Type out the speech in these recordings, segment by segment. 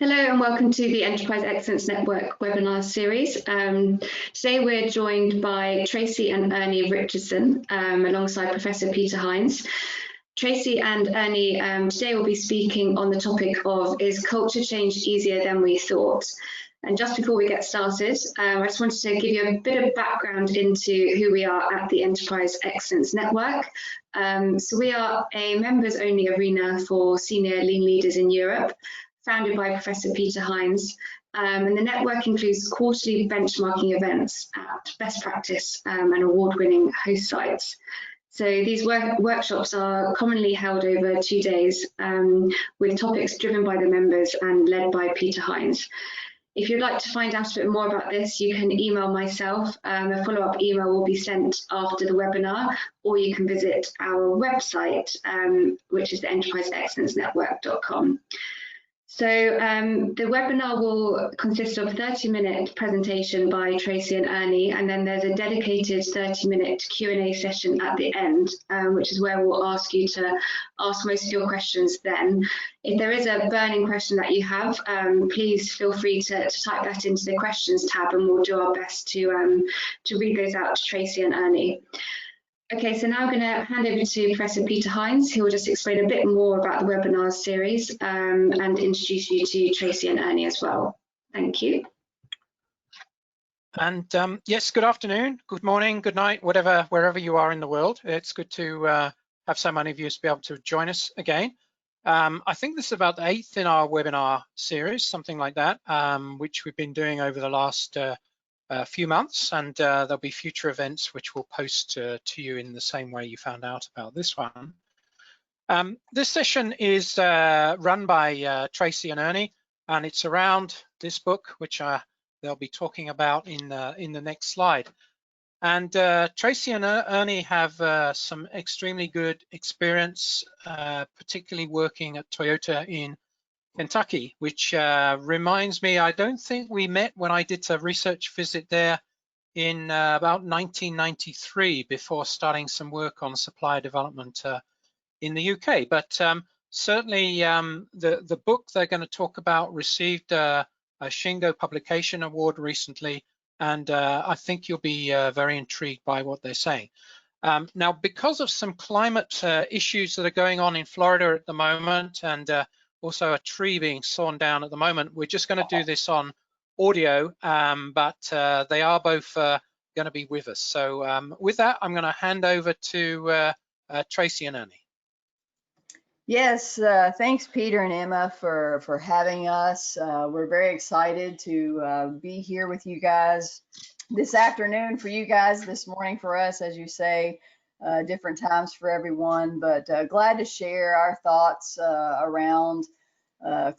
Hello and welcome to the Enterprise Excellence Network webinar series. Today we're joined by Tracey and Ernie Richardson alongside Professor Peter Hines. Tracey and Ernie today will be speaking on the topic of is culture change easier than we thought? And just before we get started, I just wanted to give you a bit of background into who we are at the Enterprise Excellence Network. So we are a members only arena for senior lean leaders in Europe, founded by Professor Peter Hines, and the network includes quarterly benchmarking events at best practice and award-winning host sites. So these workshops are commonly held over 2 days with topics driven by the members and led by Peter Hines. If you'd like to find out a bit more about this, you can email myself. A follow-up email will be sent after the webinar, or you can visit our website, which is the enterpriseexcellencenetwork.com. So the webinar will consist of a 30-minute presentation by Tracey and Ernie, and then there's a dedicated 30-minute Q&A session at the end, which is where we'll ask you to ask most of your questions then. If there is a burning question that you have, please feel free to type that into the questions tab, and we'll do our best to read those out to Tracey and Ernie. Okay, so now I'm going to hand over to Professor Peter Hines, who will just explain a bit more about the webinar series and introduce you to Tracey and Ernie as well. Thank you. And yes, good afternoon, good morning, good night, wherever you are in the world. It's good to have so many of you be able to join us again. I think this is about the 8th in our webinar series, something like that, which we've been doing over the last few months, and there'll be future events which we'll post to you in the same way you found out about this one. This session is run by Tracey and Ernie, and it's around this book, which they'll be talking about in the next slide. And Tracey and Ernie have some extremely good experience, particularly working at Toyota in Kentucky, which reminds me, I don't think we met when I did a research visit there in about 1993 before starting some work on supplier development in the UK. But certainly the book they're going to talk about received a Shingo Publication Award recently, and I think you'll be very intrigued by what they're saying. Now, because of some climate issues that are going on in Florida at the moment, and also a tree being sawn down at the moment, we're just going to do this on audio, but they are both going to be with us. So with that, I'm going to hand over to Tracey and Ernie. Yes, thanks Peter and Emma for having us. We're very excited to be here with you guys this afternoon for you guys, this morning for us, as you say, different times for everyone, but glad to share our thoughts around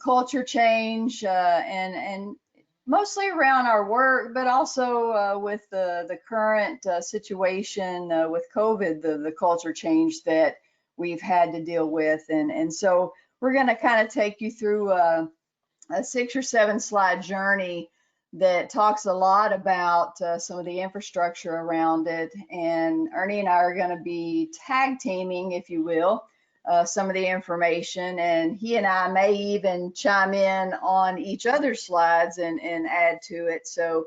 culture change and mostly around our work, but also with the current situation with COVID, the culture change that we've had to deal with. And so we're going to kind of take you through a 6 or 7 slide journey that talks a lot about some of the infrastructure around it. And Ernie and I are going to be tag teaming, if you will, some of the information. And he and I may even chime in on each other's slides and add to it. So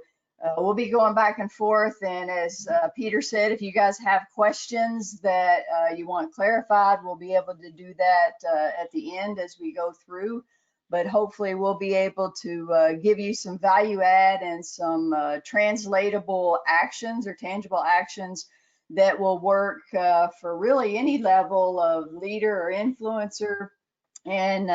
we'll be going back and forth. And as Peter said, if you guys have questions that you want clarified, we'll be able to do that at the end as we go through. But hopefully we'll be able to give you some value add and some translatable actions or tangible actions that will work for really any level of leader or influencer and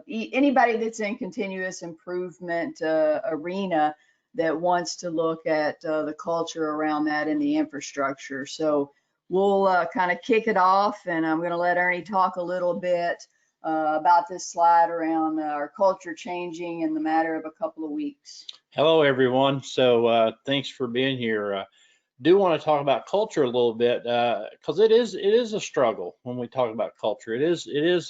anybody that's in continuous improvement arena that wants to look at the culture around that and the infrastructure. So we'll kind of kick it off, and I'm going to let Ernie talk a little bit about this slide around our culture changing in the matter of a couple of weeks. Hello, everyone. So thanks for being here. Do want to talk about culture a little bit because it is a struggle when we talk about culture. It is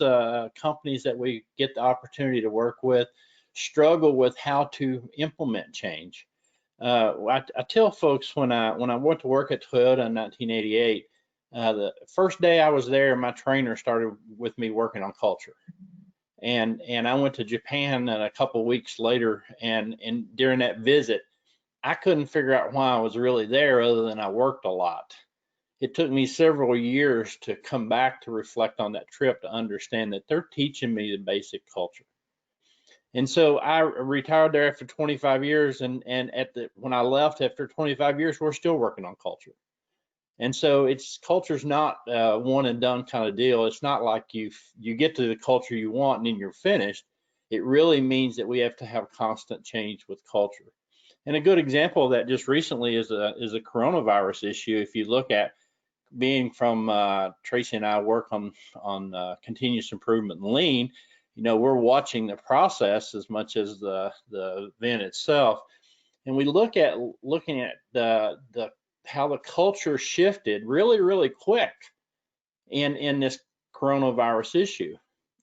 companies that we get the opportunity to work with struggle with how to implement change. I tell folks when I went to work at Toyota in 1988. The first day I was there, my trainer started with me working on culture. And I went to Japan and a couple of weeks later, and during that visit, I couldn't figure out why I was really there other than I worked a lot. It took me several years to come back to reflect on that trip to understand that they're teaching me the basic culture. And so I retired there after 25 years, and when I left after 25 years, we're still working on culture. And so culture's not a one and done kind of deal. It's not like you get to the culture you want and then you're finished. It really means that we have to have constant change with culture. And a good example of that just recently is a coronavirus issue. If you look at being from Tracey and I work on continuous improvement and lean, we're watching the process as much as the event itself. And we looking at the how the culture shifted really, really quick in this coronavirus issue.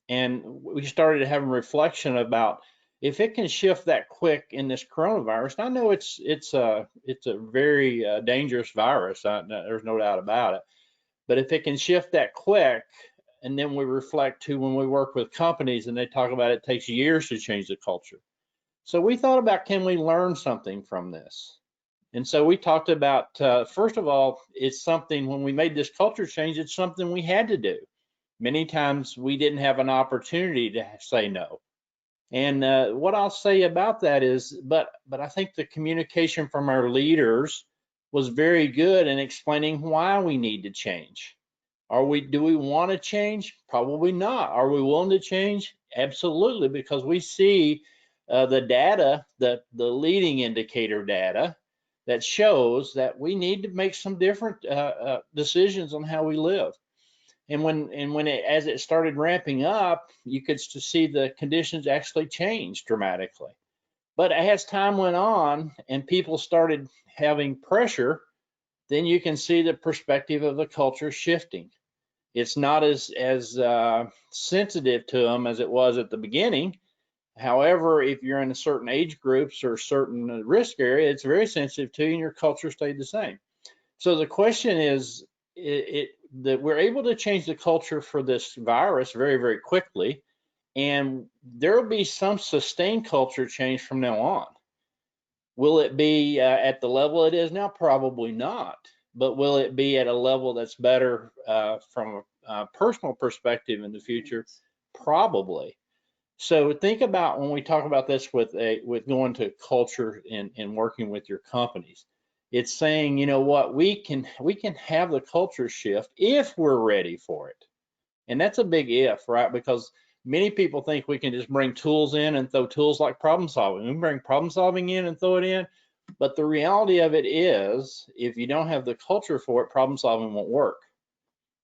And we started having reflection about if it can shift that quick in this coronavirus. And I know it's a very dangerous virus. There's no doubt about it. But if it can shift that quick, and then we reflect to when we work with companies and they talk about it takes years to change the culture. So we thought about, can we learn something from this? And so we talked about, first of all, it's something, when we made this culture change, it's something we had to do. Many times we didn't have an opportunity to say no. And what I'll say about that is, but I think the communication from our leaders was very good in explaining why we need to change. Do we want to change? Probably not. Are we willing to change? Absolutely, because we see the data, the leading indicator data that shows that we need to make some different decisions on how we live. And as it started ramping up, you could see the conditions actually change dramatically. But as time went on and people started having pressure, then you can see the perspective of the culture shifting. It's not as sensitive to them as it was at the beginning. However, if you're in a certain age groups or certain risk area, it's very sensitive to you, and your culture stayed the same. So the question is that we're able to change the culture for this virus very, very quickly, and there will be some sustained culture change from now on. Will it be at the level it is now? Probably not. But will it be at a level that's better from a personal perspective in the future? Probably. So think about when we talk about this with going to culture and working with your companies. It's saying, you know what, we can have the culture shift if we're ready for it. And that's a big if, right? Because many people think we can just bring tools in and throw tools like problem solving. We can bring problem solving in and throw it in. But the reality of it is, if you don't have the culture for it, problem solving won't work.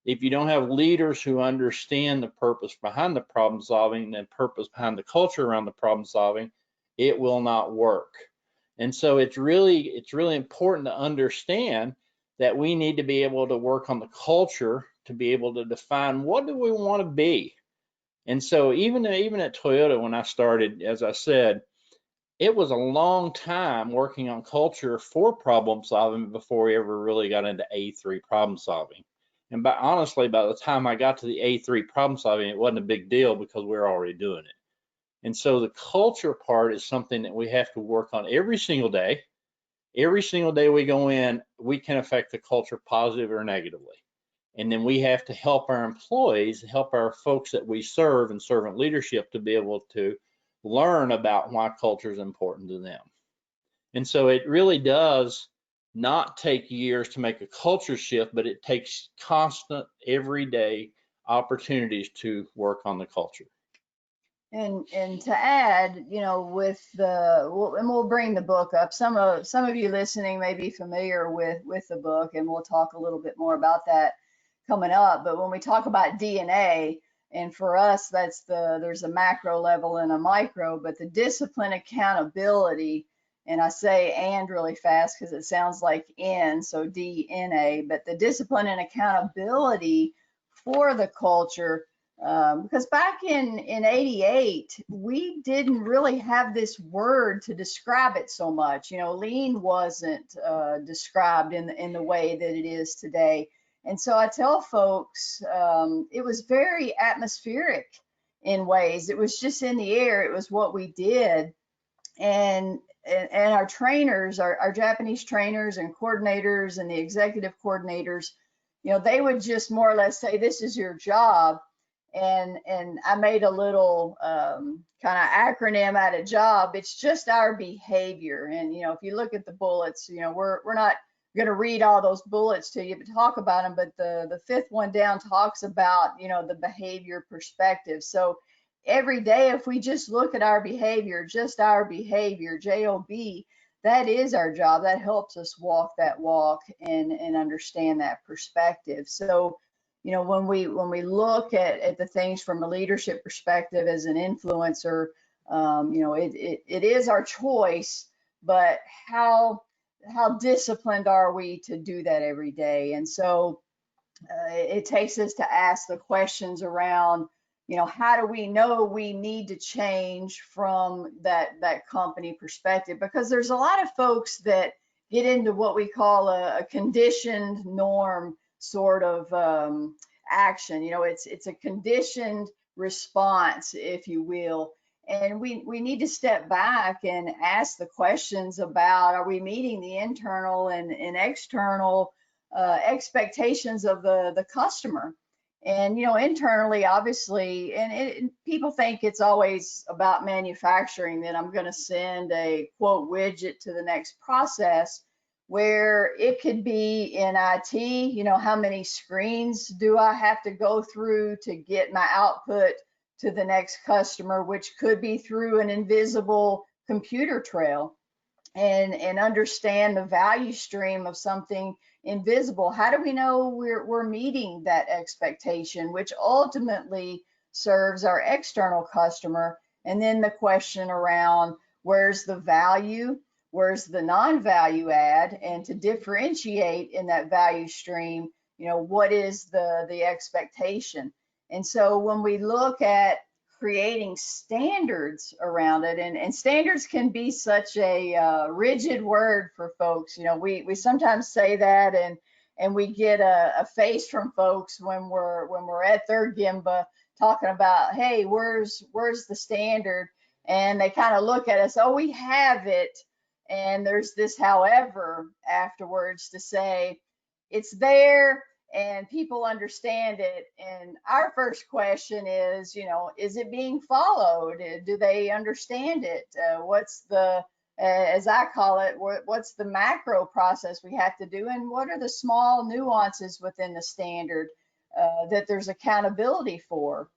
If you don't have leaders who understand the purpose behind the problem solving and purpose behind the culture around the problem solving, it will not work. And so it's really important to understand that we need to be able to work on the culture to be able to define what do we want to be. And so even at Toyota, when I started, as I said, it was a long time working on culture for problem solving before we ever really got into A3 problem solving. And honestly, by the time I got to the A3 problem solving, it wasn't a big deal because we were already doing it. And so the culture part is something that we have to work on every single day. Every single day we go in, we can affect the culture positive or negatively. And then we have to help our employees, help our folks that we serve and servant leadership to be able to learn about why culture is important to them. And so it really does not take years to make a culture shift, but it takes constant, everyday opportunities to work on the culture. And to add, with and we'll bring the book up. Some of you listening may be familiar with the book, and we'll talk a little bit more about that coming up. But when we talk about DNA, and for us, there's a macro level and a micro, but the discipline, accountability, and I say and really fast because it sounds like N, so DNA, but the discipline and accountability for the culture. Because back in 88, we didn't really have this word to describe it so much. Lean wasn't described in the way that it is today. And so I tell folks, it was very atmospheric in ways. It was just in the air. It was what we did. And our trainers, our Japanese trainers and coordinators and the executive coordinators, you know, they would just more or less say, this is your job. And I made a little kind of acronym out of job. It's just our behavior. And, you know, if you look at the bullets, you know, we're not going to read all those bullets to you, but talk about them. But the fifth one down talks about, you know, the behavior perspective. So every day, if we just look at our behavior, just our behavior, JOB, that is our job. That helps us walk that walk and understand that perspective. So, you know, when we look at the things from a leadership perspective as an influencer, you know, it is our choice, but how disciplined are we to do that every day? And so it takes us to ask the questions around, you know, how do we know we need to change from that company perspective? Because there's a lot of folks that get into what we call a conditioned norm sort of action. You know, it's a conditioned response, if you will. And we need to step back and ask the questions about, are we meeting the internal and external expectations of the customer? And, you know, internally, obviously, and people think it's always about manufacturing, that I'm going to send a quote widget to the next process, where it could be in IT, you know, how many screens do I have to go through to get my output to the next customer, which could be through an invisible computer trail, and understand the value stream of something invisible. How do we know we're meeting that expectation, which ultimately serves our external customer? And then the question around, where's the value, where's the non-value add, and to differentiate in that value stream, you know, what is the expectation? And so when we look at creating standards around it, and standards can be such a rigid word for folks. You know, we sometimes say that, and we get a face from folks when we're at their Gemba talking about, hey, where's the standard? And they kind of look at us, oh, we have it. And there's this however afterwards to say it's there and people understand it. And our first question is, you know, is it being followed? Do they understand it? What's the, as I call it, what's the macro process we have to do? And what are the small nuances within the standard that there's accountability for?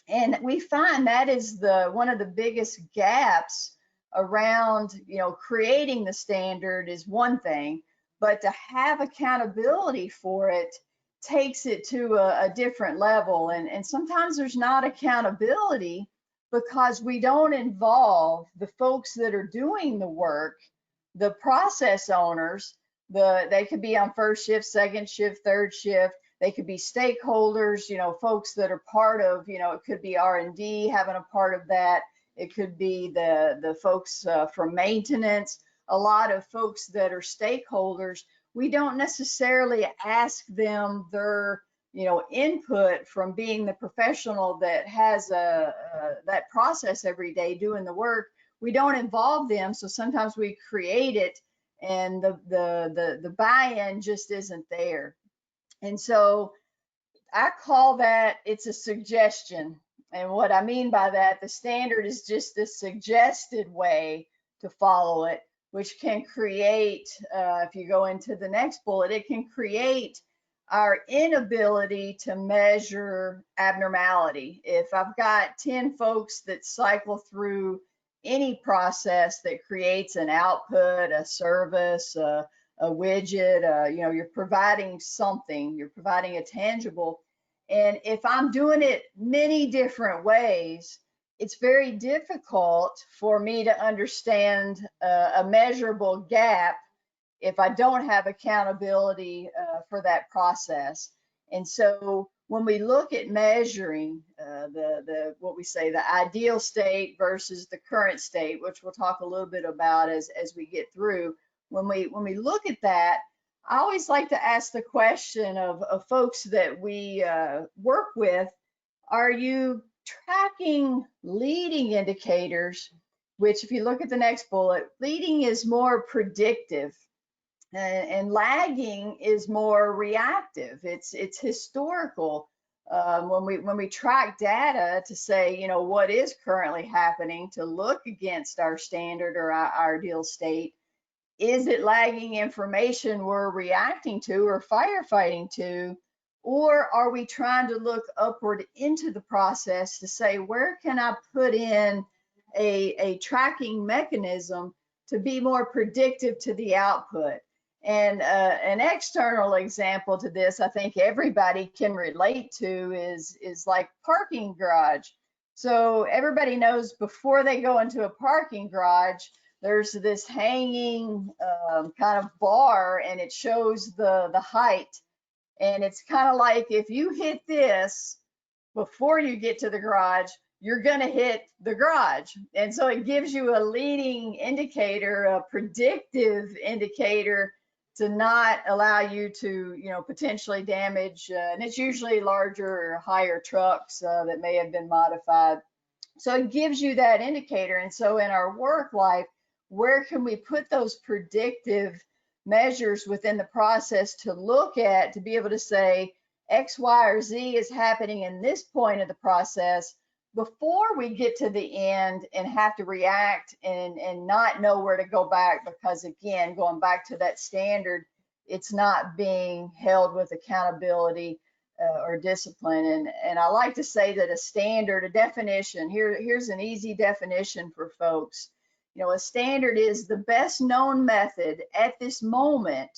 And we find that is one of the biggest gaps around, you know, creating the standard is one thing, but to have accountability for it takes it to a different level. And sometimes there's not accountability because we don't involve the folks that are doing the work, the process owners. They could be on first shift, second shift, third shift. They could be stakeholders, you know, folks that are part of, you know, it could be R&D having a part of that. It could be the folks from maintenance, a lot of folks that are stakeholders. We don't necessarily ask them their, you know, input from being the professional that has that process every day doing the work. We don't involve them, so sometimes we create it, and the buy-in just isn't there. And so I call that, it's a suggestion. And what I mean by that, the standard is just the suggested way to follow it, which can create, if you go into the next bullet, it can create our inability to measure abnormality. If I've got 10 folks that cycle through any process that creates an output, a service, a widget, you know, you're providing something, you're providing a tangible. And if I'm doing it many different ways, it's very difficult for me to understand a measurable gap if I don't have accountability for that process. And so when we look at measuring what we say, the ideal state versus the current state, which we'll talk a little bit about as we get through, when we look at that, I always like to ask the question of folks that we work with, are you tracking leading indicators, which if you look at the next bullet, leading is more predictive and lagging is more reactive. It's historical. When we track data to say, you know, what is currently happening, to look against our standard or our ideal state, is it lagging information we're reacting to or firefighting to? Or are we trying to look upward into the process to say, where can I put in a tracking mechanism to be more predictive to the output? And an external example to this, I think everybody can relate to, is like parking garage. So everybody knows before they go into a parking garage, there's this hanging kind of bar, and it shows the height. And it's kind of like, if you hit this before you get to the garage, you're going to hit the garage. And so it gives you a leading indicator, a predictive indicator, to not allow you to, you know, potentially damage. And it's usually larger or higher trucks that may have been modified. So it gives you that indicator. And so in our work life, where can we put those predictive measures within the process to look at, to be able to say X, Y, or Z is happening in this point of the process before we get to the end and have to react and not know where to go back, because again, going back to that standard, it's not being held with accountability or discipline. And I like to say that a standard, a definition, here's an easy definition for folks. You know, a standard is the best known method at this moment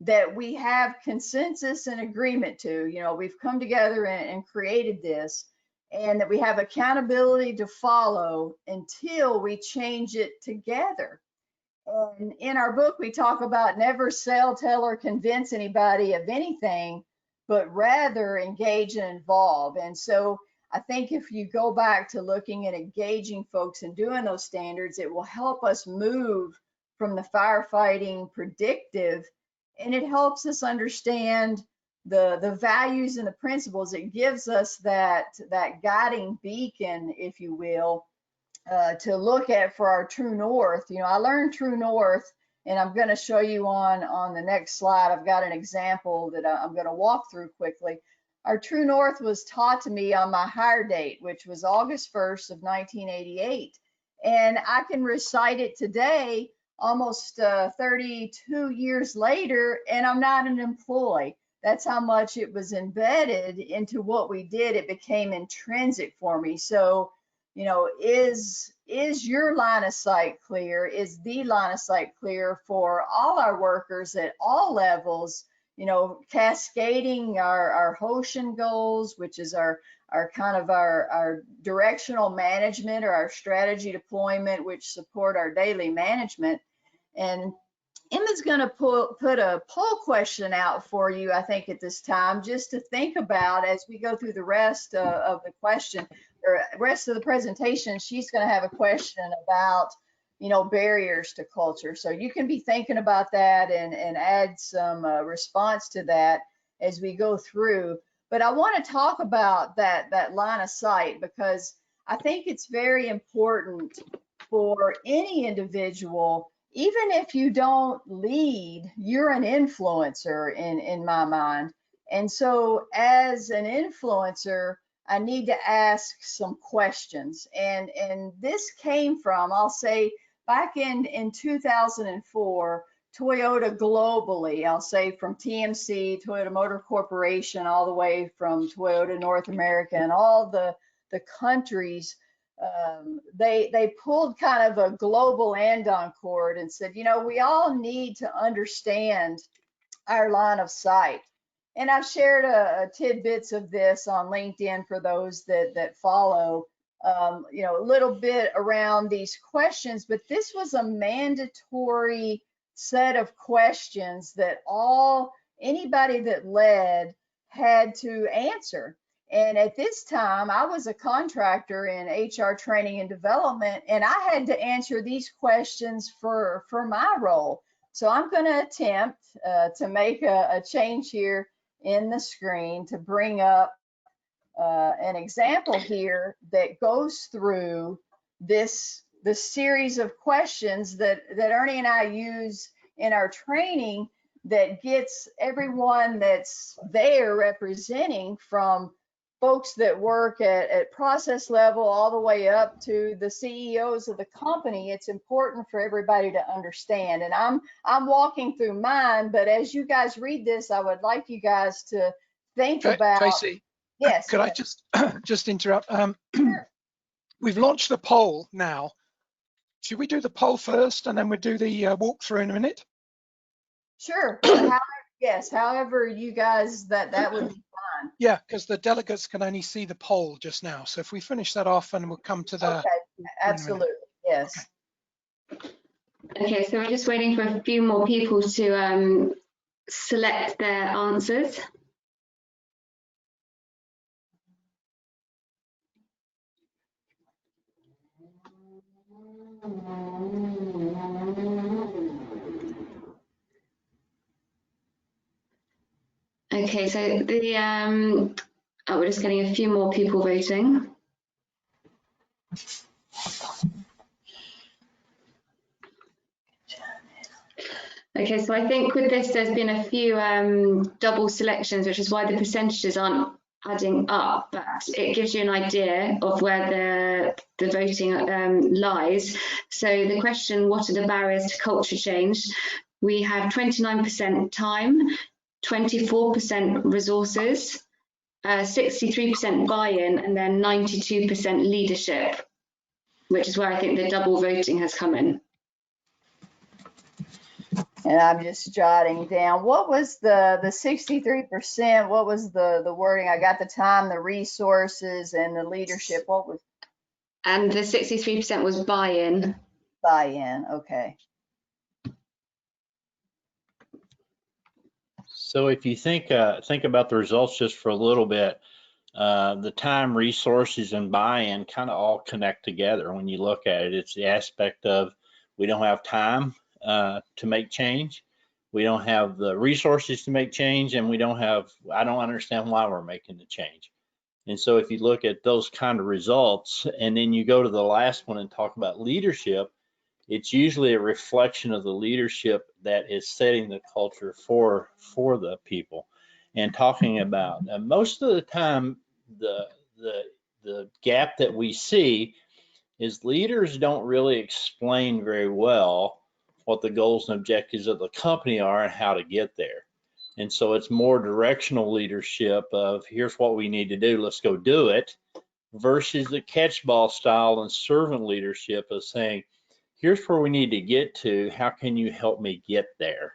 that we have consensus and agreement to. You know, we've come together and created this, and that we have accountability to follow until we change it together. And in our book, we talk about never sell, tell, or convince anybody of anything, but rather engage and involve. And so I think if you go back to looking at engaging folks and doing those standards, it will help us move from the firefighting predictive, and it helps us understand the values and the principles. It gives us that guiding beacon, if you will, to look at for our true north. You know, I learned true north, and I'm going to show you on the next slide. I've got an example that I'm going to walk through quickly. Our true north was taught to me on my hire date, which was August 1st of 1988. And I can recite it today, almost 32 years later, and I'm not an employee. That's how much it was embedded into what we did. It became intrinsic for me. So, you know, is your line of sight clear? Is the line of sight clear for all our workers at all levels? You know, cascading our Hoshin goals, which is our kind of our directional management or our strategy deployment, which support our daily management. And Emma's going to put a poll question out for you, I think, at this time, just to think about as we go through the rest of the question or rest of the presentation. She's going to have a question about, you know, barriers to culture. So you can be thinking about that and add some response to that as we go through. But I want to talk about that line of sight, because I think it's very important for any individual. Even if you don't lead, you're an influencer in my mind. And so as an influencer, I need to ask some questions. And this came from, I'll say, back in 2004, Toyota globally, I'll say from TMC, Toyota Motor Corporation, all the way from Toyota North America and all the countries, they pulled kind of a global andon cord and said, you know, we all need to understand our line of sight. And I've shared tidbits of this on LinkedIn for those that follow, you know, a little bit around these questions, but this was a mandatory set of questions that anybody that led had to answer. And at this time, I was a contractor in HR training and development, and I had to answer these questions for my role. So I'm going to attempt to make a change here in the screen to bring up an example here that goes through the series of questions that Ernie and I use in our training that gets everyone that's there representing, from folks that work at process level all the way up to the CEOs of the company. It's important for everybody to understand. And I'm walking through mine, but as you guys read this, I would like you guys to think about. Tracey, Yes. could I just interrupt? Sure. We've launched the poll now. Should we do the poll first and then we'll do the walkthrough in a minute? Sure. Yes, however you guys, that would be fine. Yeah, because the delegates can only see the poll just now. So if we finish that off and we'll come to the... Okay, absolutely, yes. Okay, so we're just waiting for a few more people to select their answers. Okay, so we're just getting a few more people voting. Okay, so I think with this, there's been a few double selections, which is why the percentages aren't adding up, but it gives you an idea of where the voting lies. So the question, what are the barriers to culture change? We have 29% time, 24% resources, 63% buy-in, and then 92% leadership, which is where I think the double voting has come in. And I'm just jotting down, what was the 63%? What was the wording? I got the time, the resources, and the leadership. What was? And the 63% was buy-in. Buy-in, okay. So if you think about the results just for a little bit, the time, resources, and buy-in kind of all connect together. When you look at it, it's the aspect of we don't have time to make change. We don't have the resources to make change, and I don't understand why we're making the change. And so if you look at those kind of results, and then you go to the last one and talk about leadership, it's usually a reflection of the leadership that is setting the culture for the people. And talking about most of the time, the gap that we see is leaders don't really explain very well what the goals and objectives of the company are and how to get there. And so it's more directional leadership of here's what we need to do, let's go do it, versus the catchball style and servant leadership of saying, here's where we need to get to, how can you help me get there?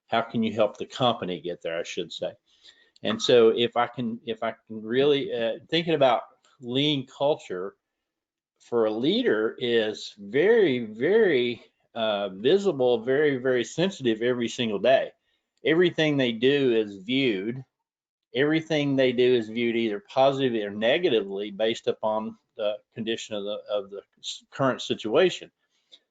How can you help the company get there, I should say. And so if I can really, thinking about lean culture for a leader is very, very visible, very, very sensitive every single day. Everything they do is viewed. Everything they do is viewed either positively or negatively based upon the condition of the current situation.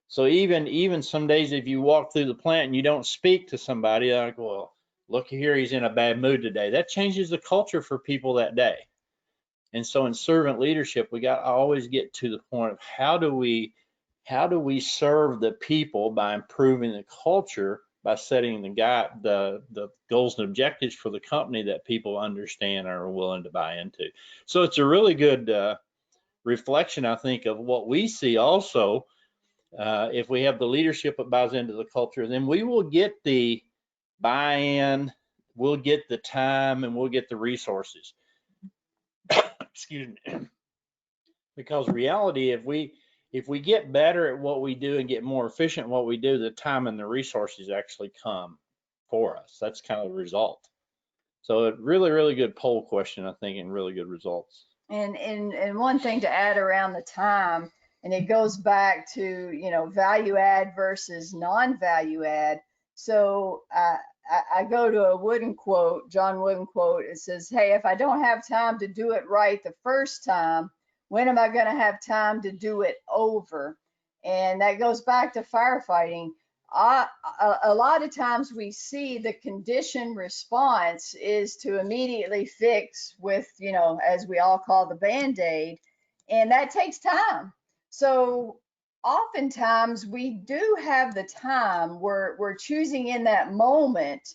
So even some days, if you walk through the plant and you don't speak to somebody, like, well, look here, he's in a bad mood today. That changes the culture for people that day. And so in servant leadership, we got to always get to the point of how do we serve the people by improving the culture, by setting the goals and objectives for the company that people understand and are willing to buy into. So it's a really good reflection, I think, of what we see also. If we have the leadership that buys into the culture, then we will get the buy-in, we'll get the time, and we'll get the resources. Excuse me. Because reality, if we get better at what we do and get more efficient at what we do, the time and the resources actually come for us. That's kind of the result. So a really, really good poll question, I think, and really good results. And one thing to add around the time, and it goes back to, you know, value add versus non-value add. So I go to a Wooden quote, John Wooden quote. It says, hey, if I don't have time to do it right the first time, when am I going to have time to do it over? And that goes back to firefighting. a lot of times we see the condition response is to immediately fix with, as we all call the Band-Aid, and that takes time. So oftentimes we do have the time, we're choosing in that moment,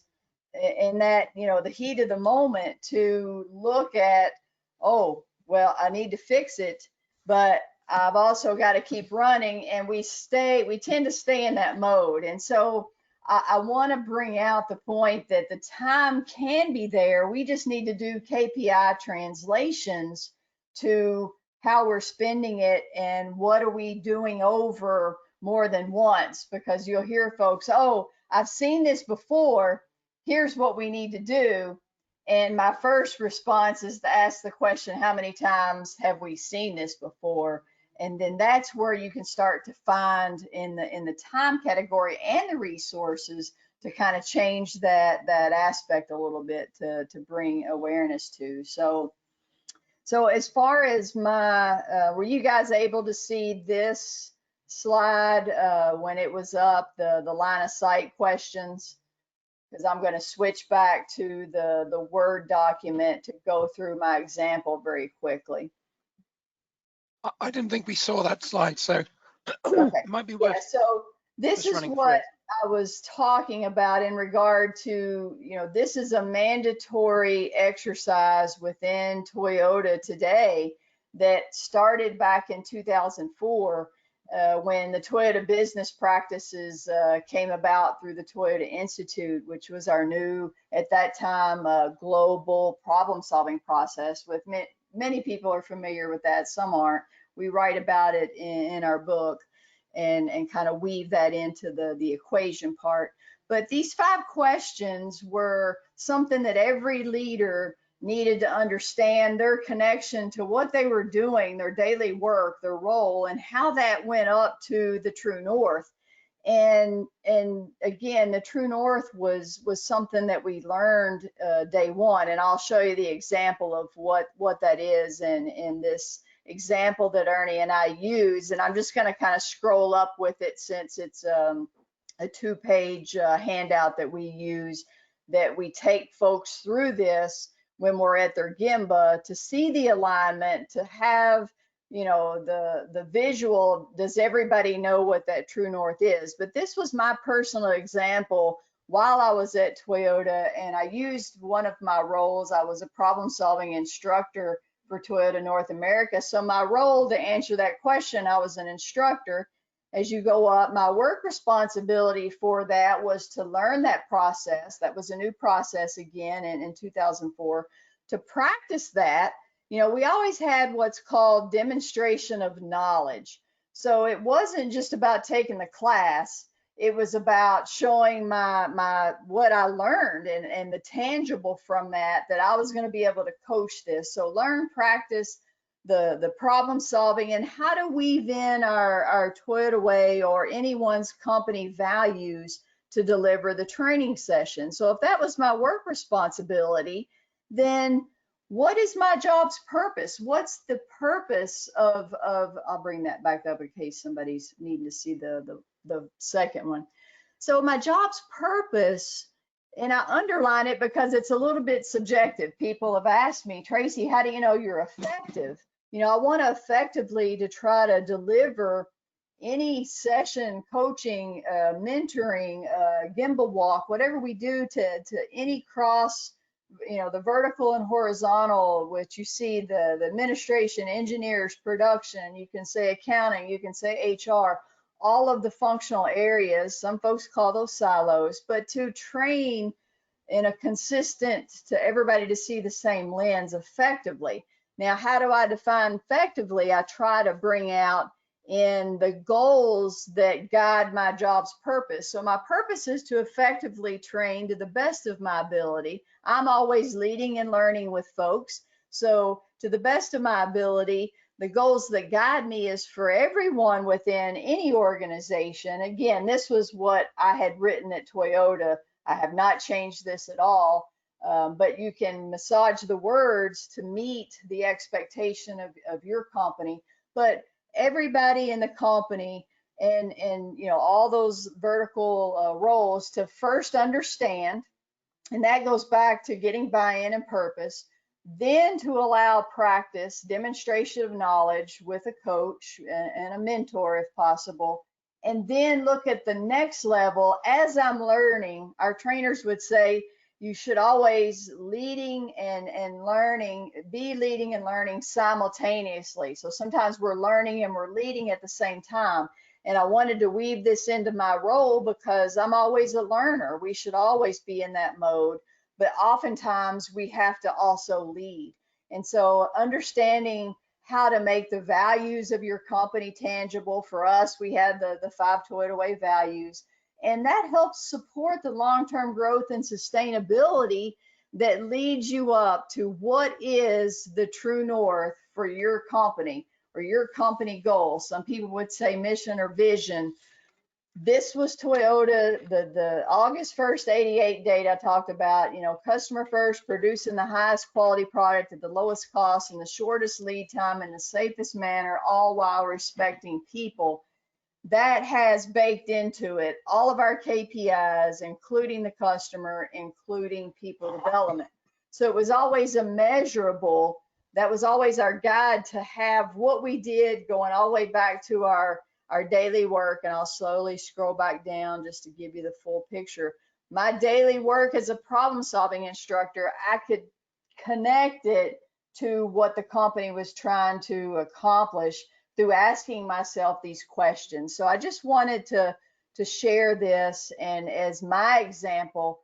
in that, the heat of the moment, to look at, oh, well, I need to fix it, but I've also got to keep running, and we tend to stay in that mode. And so I want to bring out the point that the time can be there. We just need to do KPI translations to how we're spending it and what are we doing over more than once, because you'll hear folks, oh, I've seen this before, here's what we need to do. And my first response is to ask the question, how many times have we seen this before? And then that's where you can start to find in the time category and the resources to kind of change that aspect a little bit to bring awareness to. So as far as my, were you guys able to see this slide when it was up, the line of sight questions? Because I'm going to switch back to the Word document to go through my example very quickly. I didn't think we saw that slide, so Okay. it might be worth. Yeah, so this is what I was talking about in regard to, this is a mandatory exercise within Toyota today that started back in 2004 when the Toyota business practices came about through the Toyota Institute, which was our new, at that time, global problem-solving process. With many people are familiar with that, some aren't. We write about it in our book and kind of weave that into the equation part. But these 5 questions were something that every leader needed to understand, their connection to what they were doing, their daily work, their role, and how that went up to the true north. And again, the true north was something that we learned day one, and I'll show you the example of what that is in this example that Ernie and I use. And I'm just going to kind of scroll up with it, since it's a 2-page handout that we use, that we take folks through this when we're at their Gemba to see the alignment, to have, the visual. Does everybody know what that true north is? But this was my personal example while I was at Toyota, and I used one of my roles. I was a problem-solving instructor for Toyota North America. So my role to answer that question, I was an instructor. As you go up, my work responsibility for that was to learn that process. That was a new process again in 2004. To practice that, we always had what's called demonstration of knowledge. So it wasn't just about taking the class. It was about showing my what I learned and the tangible from that I was going to be able to coach this. So learn, practice the problem solving, and how to weave in our Toyota way or anyone's company values to deliver the training session. So if that was my work responsibility, then what is my job's purpose? What's the purpose of I'll bring that back up in case somebody's needing to see the second one. So my job's purpose, and I underline it because it's a little bit subjective. People have asked me, Tracey, how do you know you're effective? I want to effectively to try to deliver any session, coaching, mentoring, gimbal walk, whatever we do to any cross, the vertical and horizontal, which you see the administration, engineers, production, you can say accounting, you can say HR, all of the functional areas. Some folks call those silos, but to train in a consistent, to everybody to see the same lens effectively. Now, how do I define effectively? I try to bring out in the goals that guide my job's purpose. So my purpose is to effectively train to the best of my ability. I'm always leading and learning with folks. So to the best of my ability, the goals that guide me is for everyone within any organization. Again, this was what I had written at Toyota. I have not changed this at all, but you can massage the words to meet the expectation of your company. But everybody in the company, and all those vertical roles to first understand, and that goes back to getting buy-in and purpose, then to allow practice, demonstration of knowledge with a coach and a mentor if possible, and then look at the next level. As I'm learning, our trainers would say, you should always leading and learning, be leading and learning simultaneously. So sometimes we're learning and we're leading at the same time. And I wanted to weave this into my role because I'm always a learner. We should always be in that mode, but oftentimes we have to also lead. And so understanding how to make the values of your company tangible. For us, we had the 5 Toyota Way values, and that helps support the long-term growth and sustainability that leads you up to what is the true north for your company or your company goal. Some people would say mission or vision. This was Toyota, the August 1st, 88 date I talked about, customer first, producing the highest quality product at the lowest cost and the shortest lead time in the safest manner, all while respecting people. That has baked into it all of our KPIs, including the customer, including people development. So it was always a measurable, that was always our guide to have what we did going all the way back to our daily work. And I'll slowly scroll back down just to give you the full picture. My daily work as a problem-solving instructor, I could connect it to what the company was trying to accomplish through asking myself these questions. So I just wanted to share this, and as my example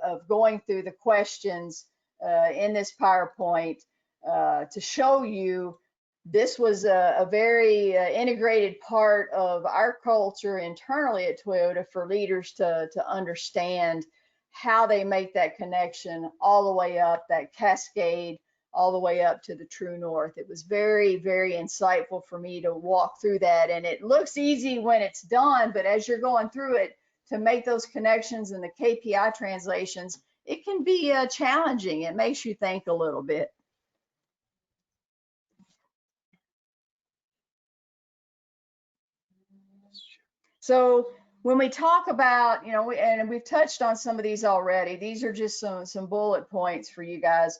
of going through the questions in this PowerPoint to show you this was a very integrated part of our culture internally at Toyota for leaders to understand how they make that connection all the way up, that cascade, all the way up to the true north. It was very, very insightful for me to walk through that. And it looks easy when it's done, but as you're going through it, to make those connections and the KPI translations, it can be challenging. It makes you think a little bit. So when we talk about, and we've touched on some of these already, these are just some bullet points for you guys.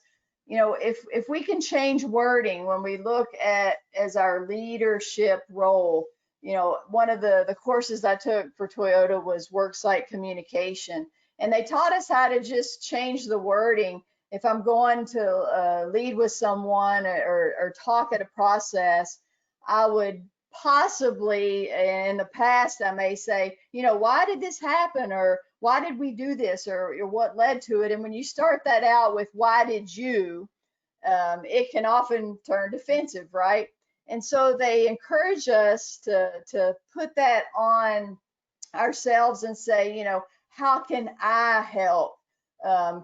If we can change wording when we look at as our leadership role, one of the courses I took for Toyota was worksite communication, and they taught us how to just change the wording. If I'm going to lead with someone or talk at a process, I would possibly, in the past, I may say, why did this happen? Or why did we do this? Or what led to it? And when you start that out with why did you, it can often turn defensive, right? And so they encourage us to put that on ourselves and say, how can I help?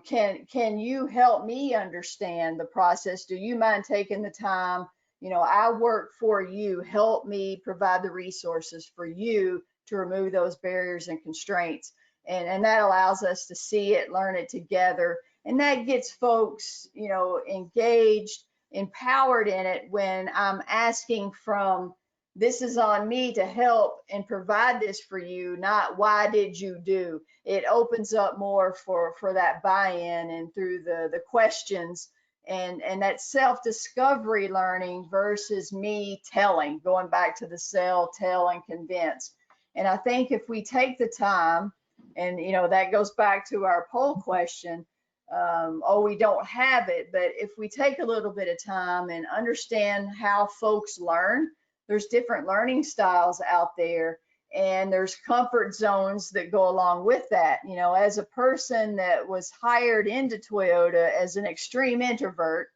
Can you help me understand the process? Do you mind taking the time? I work for you. Help me provide the resources for you to remove those barriers and constraints. And that allows us to see it, learn it together. And that gets folks, engaged, empowered in it when I'm asking from, this is on me to help and provide this for you, not why did you do? It opens up more for that buy-in and through the questions and that self-discovery learning versus me telling, going back to the sell, tell, and convince. And I think if we take the time, and that goes back to our poll question, we don't have it, but if we take a little bit of time and understand how folks learn, there's different learning styles out there, and there's comfort zones that go along with that. As a person that was hired into Toyota as an extreme introvert,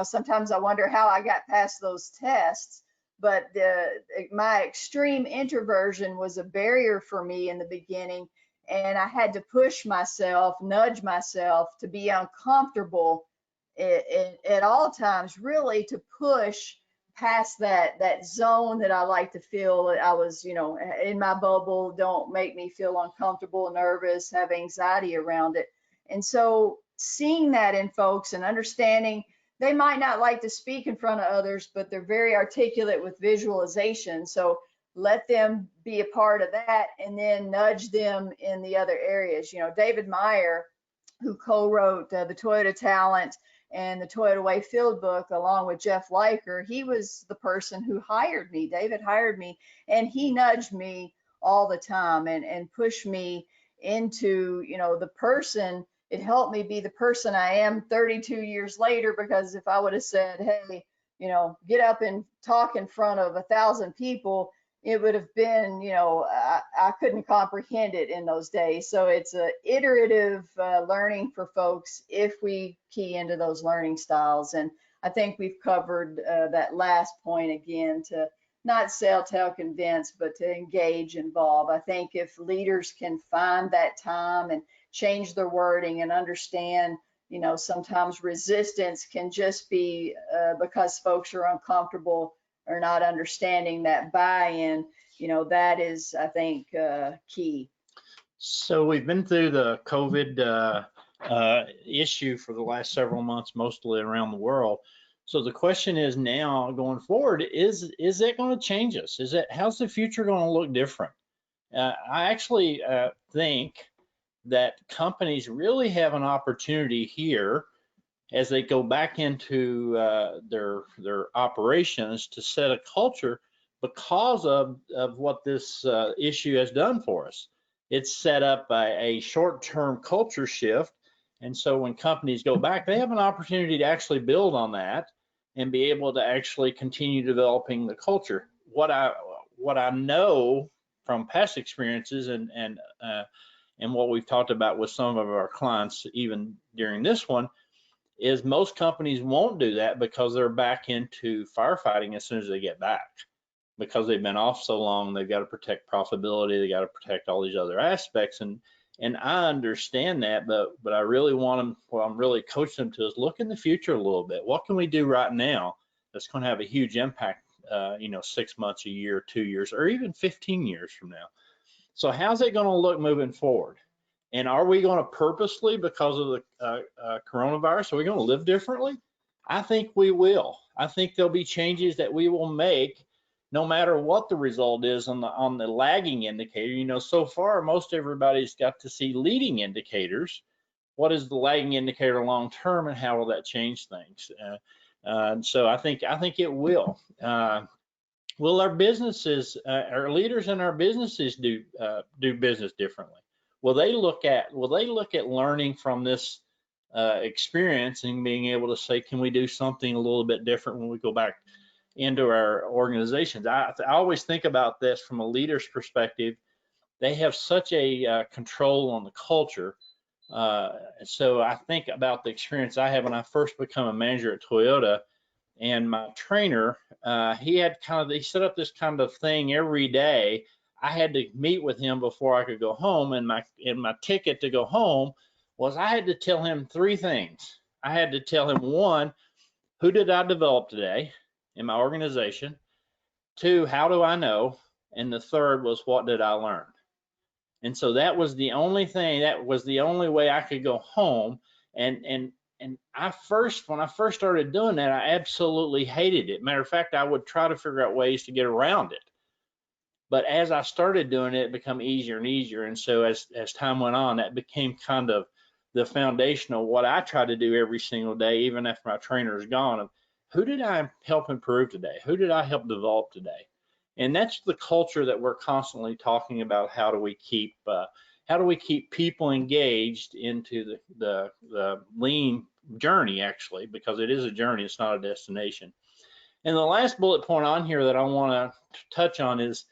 sometimes I wonder how I got past those tests, but my extreme introversion was a barrier for me in the beginning, and I had to push myself, nudge myself to be uncomfortable at all times, really to push past that zone that I like to feel that I was, in my bubble. Don't make me feel uncomfortable, nervous, have anxiety around it. And so seeing that in folks and understanding they might not like to speak in front of others, but they're very articulate with visualization. So let them be a part of that, and then nudge them in the other areas. You know, David Meyer, who co-wrote the Toyota Talent and the Toyota Way Field Book, along with Jeff Liker, he was the person who hired me. David hired me, and he nudged me all the time and pushed me into, you know, the person. It helped me be the person I am 32 years later, because if I would have said, hey, you know, get up and talk in front of 1,000 people, it would have been, you know, I couldn't comprehend it in those days. So it's a iterative learning for folks if we key into those learning styles. And I think we've covered that last point again, to not sell, tell, convince, but to engage, involve. I think if leaders can find that time and change their wording and understand, you know, sometimes resistance can just be because folks are uncomfortable or not understanding that buy-in, you know, that is, I think, key. So we've been through the COVID issue for the last several months, mostly around the world. So the question is now going forward, is it going to change us? How's the future going to look different? I actually think that companies really have an opportunity here as they go back into their operations to set a culture because of what this issue has done for us. It's set up a short-term culture shift. And so when companies go back, they have an opportunity to actually build on that and be able to actually continue developing the culture. What I know from past experiences and what we've talked about with some of our clients, even during this one, is most companies won't do that because they're back into firefighting as soon as they get back, because they've been off so long. They've got to protect profitability. They got to protect all these other aspects. And I understand that, but I really want them, what I'm really coaching them to is look in the future a little bit. What can we do right now that's going to have a huge impact, 6 months, a year, 2 years, or even 15 years from now? So how's it going to look moving forward? And are we going to purposely, because of the coronavirus, are we going to live differently? I think we will. I think there'll be changes that we will make no matter what the result is on the lagging indicator. You know, so far, most everybody's got to see leading indicators. What is the lagging indicator long term, and how will that change things? So I think it will. Will our businesses, our leaders in our businesses do business differently? Will they look at learning from this experience and being able to say, can we do something a little bit different when we go back into our organizations? I always think about this from a leader's perspective. They have such a control on the culture. So I think about the experience I had when I first became a manager at Toyota, and my trainer, he set up this kind of thing every day. I had to meet with him before I could go home, and my ticket to go home was I had to tell him 3 things. I had to tell him, 1, who did I develop today in my organization? 2, how do I know? And the 3rd was, what did I learn? And so that was the only thing, that was the only way I could go home. And when I first started doing that, I absolutely hated it. Matter of fact, I would try to figure out ways to get around it. But as I started doing it, it became easier and easier. And so as time went on, that became kind of the foundation of what I try to do every single day, even after my trainer is gone, of who did I help improve today? Who did I help develop today? And that's the culture that we're constantly talking about. How do we keep people engaged into the lean journey, actually, because it is a journey, it's not a destination. And the last bullet point on here that I want to touch on is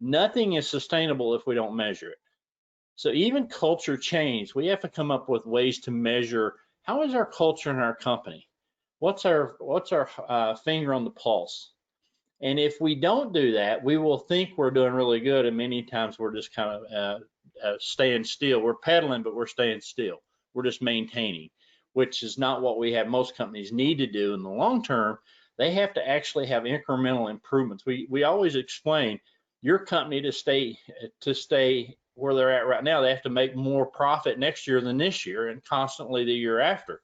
nothing is sustainable if we don't measure it. So even culture change, we have to come up with ways to measure how is our culture in our company. What's our finger on the pulse? And if we don't do that, we will think we're doing really good, and many times we're just kind of staying still. We're pedaling, but we're staying still. We're just maintaining, which is not what most companies need to do in the long term. They have to actually have incremental improvements. We always explain your company to stay where they're at right now, they have to make more profit next year than this year, and constantly the year after.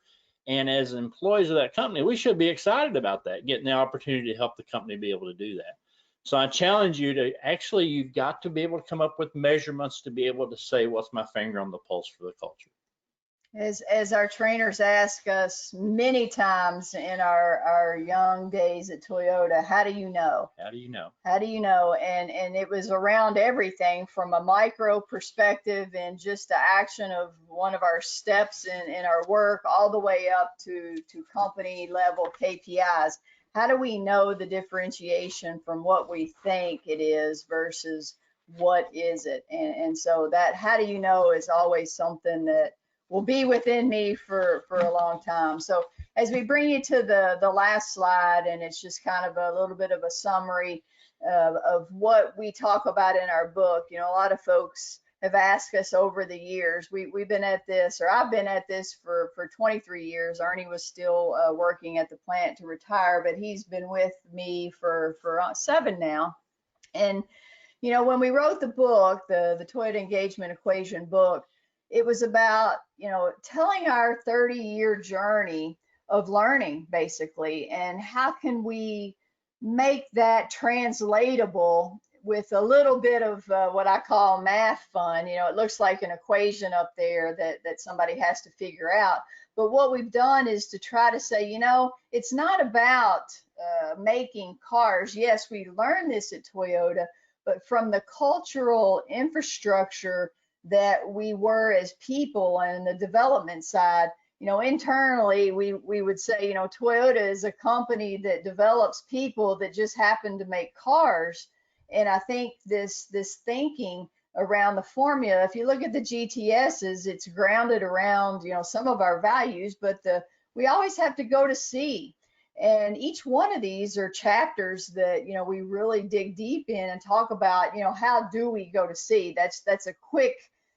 And as employees of that company, we should be excited about that, getting the opportunity to help the company be able to do that. So I challenge you to actually, you've got to be able to come up with measurements to be able to say, what's my finger on the pulse for the culture? As our trainers ask us many times in our young days at Toyota, how do you know? How do you know? How do you know? And it was around everything from a micro perspective and just the action of one of our steps in our work, all the way up to company level KPIs. How do we know the differentiation from what we think it is versus what is it? And so that how do you know is always something that will be within me for a long time. So as we bring you to the last slide, and it's just kind of a little bit of a summary of what we talk about in our book. You know, a lot of folks have asked us over the years. We've been at this, or I've been at this for 23 years. Ernie was still working at the plant to retire, but he's been with me for 7 now. And you know, when we wrote the book, the Toyota Engagement Equation book, it was about, you know, telling our 30-year journey of learning, basically, and how can we make that translatable with a little bit of what I call math fun. You know, it looks like an equation up there that somebody has to figure out. But what we've done is to try to say, you know, it's not about making cars. Yes, we learned this at Toyota, but from the cultural infrastructure that we were as people and the development side, you know, internally we would say, you know, Toyota is a company that develops people that just happen to make cars. And I think this thinking around the formula, if you look at the GTSs, it's grounded around, you know, some of our values, but we always have to go to C. And each one of these are chapters that, you know, we really dig deep in and talk about, you know, how do we go to C? That's a quick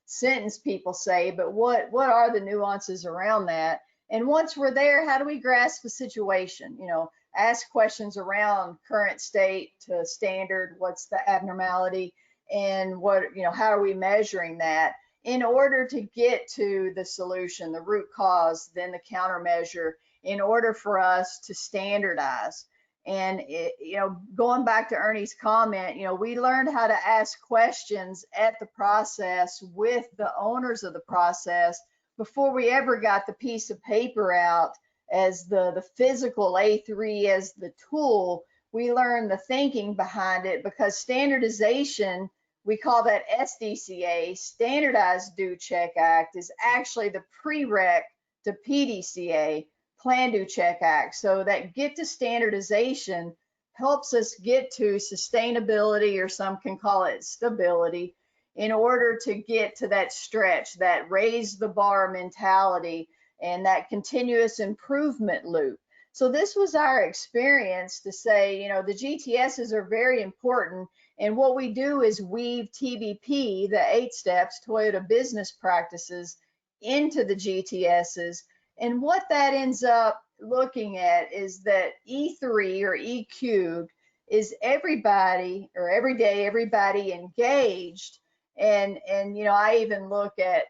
sentence people say, but what are the nuances around that? And once we're there, how do we grasp the situation? You know, ask questions around current state to standard, what's the abnormality, and what, you know, how are we measuring that in order to get to the solution, the root cause, then the countermeasure, in order for us to standardize. And you know, going back to Ernie's comment, you know, we learned how to ask questions at the process with the owners of the process before we ever got the piece of paper out as the physical A3 as the tool. We learned the thinking behind it, because standardization, we call that SDCA, Standardized Do Check Act, is actually the prereq to PDCA, Plan Do Check Act. So that get to standardization helps us get to sustainability, or some can call it stability, in order to get to that stretch, that raise the bar mentality, and that continuous improvement loop. So this was our experience to say, you know, the GTSs are very important. And what we do is weave TBP, the 8 steps, Toyota business practices, into the GTSs. And what that ends up looking at is that E3 or E cubed is everybody, or every day, everybody engaged. And you know, I even look at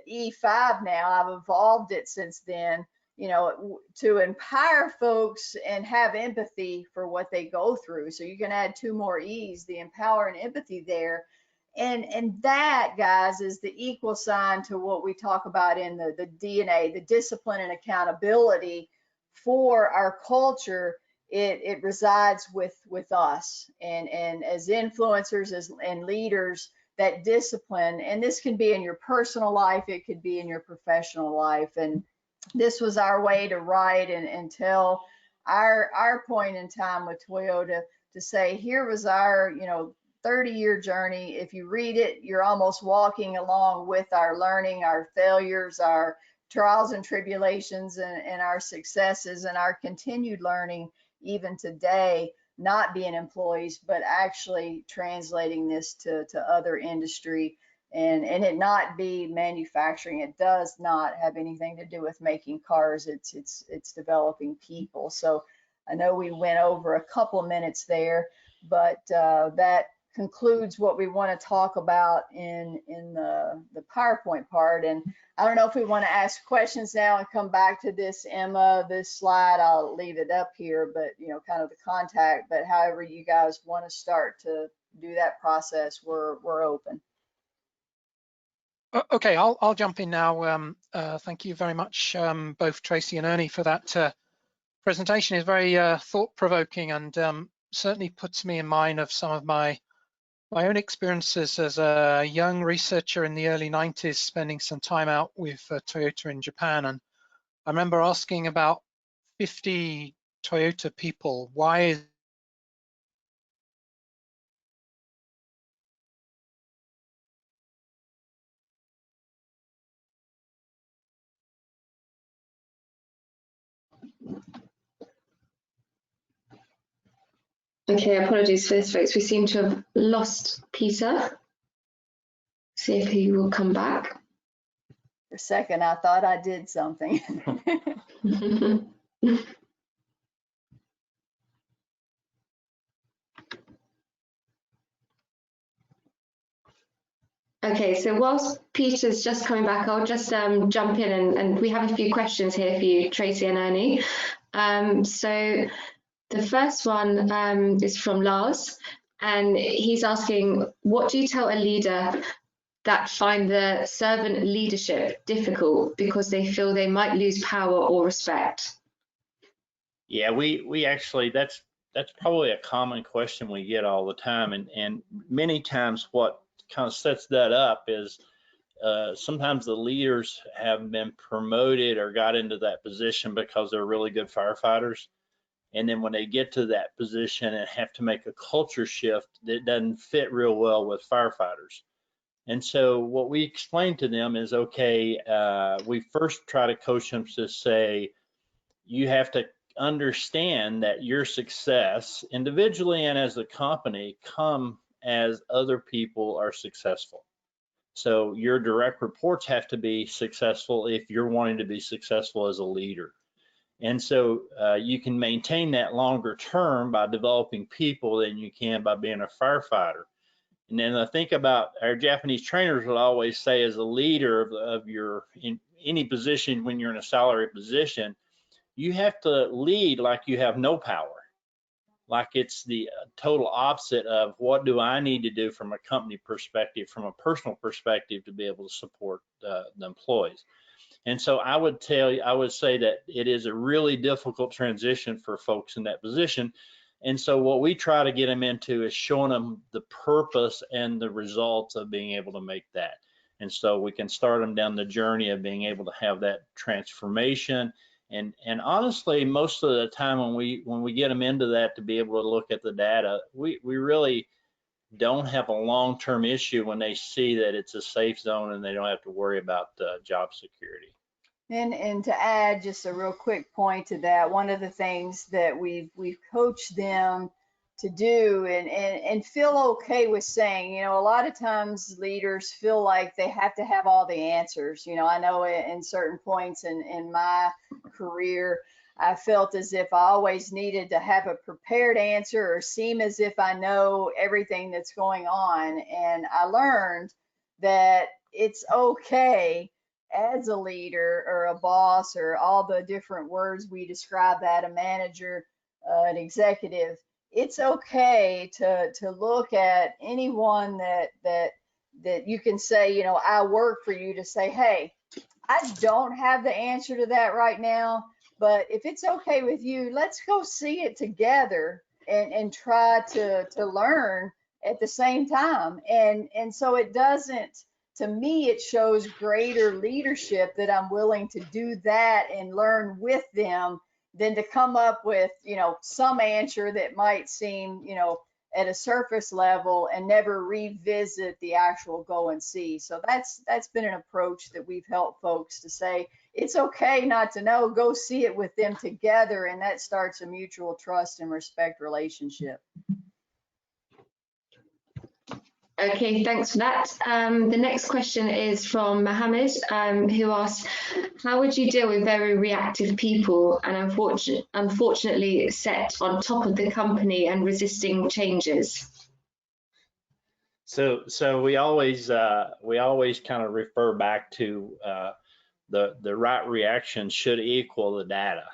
E5 now. I've evolved it since then, you know, to empower folks and have empathy for what they go through. So you can add 2 more E's, the empower and empathy there. And that, guys, is the equal sign to what we talk about in the DNA, the discipline and accountability for our culture. It resides with us, and as influencers, and leaders, that discipline. And this can be in your personal life, it could be in your professional life. And this was our way to write and tell our point in time with Toyota, to say, here was our, you know, 30-year journey. If you read it, you're almost walking along with our learning, our failures, our trials and tribulations, and our successes, and our continued learning even today, not being employees, but actually translating this to other industry, and it not be manufacturing. It does not have anything to do with making cars. It's developing people. So I know we went over a couple minutes there, but that concludes what we want to talk about in the PowerPoint part. And I don't know if we want to ask questions now and come back to this, Emma. This slide, I'll leave it up here, but kind of the contact. But however you guys want to start to do that process, we're open. Okay, I'll jump in now. Thank you very much, both Tracey and Ernie, for that presentation. It's very thought-provoking and certainly puts me in mind of some of my own experiences as a young researcher in the early 90s, spending some time out with Toyota in Japan. And I remember asking about 50 Toyota people, why is Okay, apologies for this, folks. We seem to have lost Peter. See if he will come back. For a second, I thought I did something. Okay, so whilst Peter's just coming back, I'll just jump in and we have a few questions here for you, Tracey and Ernie. So the first one is from Lars, and he's asking, what do you tell a leader that find the servant leadership difficult because they feel they might lose power or respect? Yeah, we actually, that's probably a common question we get all the time, and many times what kind of sets that up is sometimes the leaders have been promoted or got into that position because they're really good firefighters. And then when they get to that position and have to make a culture shift, that doesn't fit real well with firefighters. And so what we explain to them is, okay, we first try to coach them to say, you have to understand that your success individually and as a company come as other people are successful. So your direct reports have to be successful if you're wanting to be successful as a leader. And so you can maintain that longer term by developing people than you can by being a firefighter. And then I think about our Japanese trainers would always say, as a leader of your, in any position, when you're in a salary position, you have to lead like you have no power. Like it's the total opposite of what do I need to do from a company perspective, from a personal perspective, to be able to support the employees. And so I would say that it is a really difficult transition for folks in that position. And so what we try to get them into is showing them the purpose and the results of being able to make that. And so we can start them down the journey of being able to have that transformation. And honestly, most of the time when we get them into that, to be able to look at the data, we really don't have a long-term issue when they see that it's a safe zone and they don't have to worry about job security. And to add just a real quick point to that, one of the things that we've coached them to do and feel okay with saying, a lot of times leaders feel like they have to have all the answers. I know in certain points in my career, I felt as if I always needed to have a prepared answer or seem as if I know everything that's going on. And I learned that it's okay as a leader or a boss, or all the different words we describe that, a manager, an executive, it's okay to look at anyone that you can say, I work for you, to say, hey, I don't have the answer to that right now, but if it's okay with you, let's go see it together and try to learn at the same time. And so it doesn't, to me, it shows greater leadership that I'm willing to do that and learn with them than to come up with, some answer that might seem, at a surface level and never revisit the actual go and see. So that's been an approach that we've helped folks to say, it's okay not to know, go see it with them together. And that starts a mutual trust and respect relationship. Okay, thanks for that. The next question is from Mohammed, who asks, how would you deal with very reactive people and unfortunately set on top of the company and resisting changes? So we always kind of refer back to the right reaction should equal the data.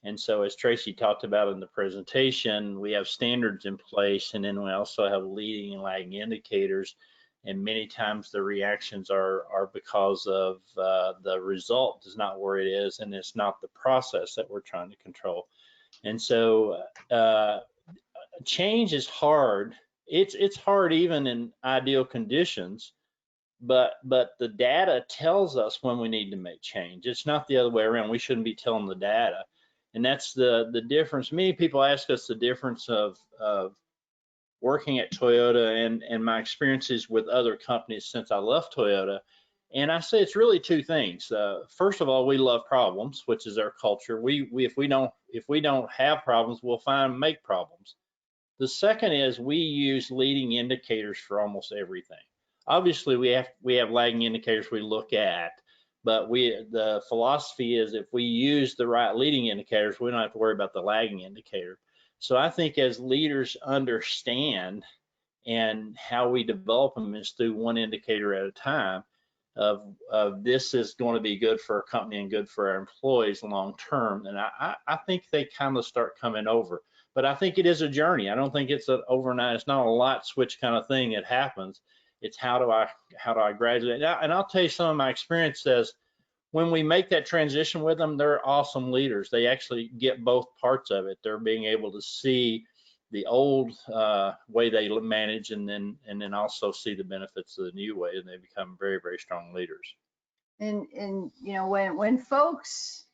And so as Tracey talked about in the presentation, we have standards in place, and then we also have leading and lagging indicators. And many times the reactions are because of the result is not where it is, and it's not the process that we're trying to control. And so change is hard. It's hard even in ideal conditions, but the data tells us when we need to make change. It's not the other way around. We shouldn't be telling the data. And that's the difference. Many people ask us the difference of working at Toyota and my experiences with other companies since I left Toyota. And I say it's really two things. First of all, we love problems, which is our culture. If we don't have problems, we'll make problems. The second is we use leading indicators for almost everything. Obviously, we have lagging indicators we look at, but the philosophy is if we use the right leading indicators, we don't have to worry about the lagging indicator. So I think as leaders understand, and how we develop them is through one indicator at a time of this is going to be good for our company and good for our employees long term. And I think they kind of start coming over. But I think it is a journey. I don't think it's an overnight. It's not a light switch kind of thing that happens. It's how do I graduate? And I'll tell you some of my experience says when we make that transition with them, they're awesome leaders. They actually get both parts of it. They're being able to see the old way they manage, and then also see the benefits of the new way, and they become very, very strong leaders. And you know, when folks,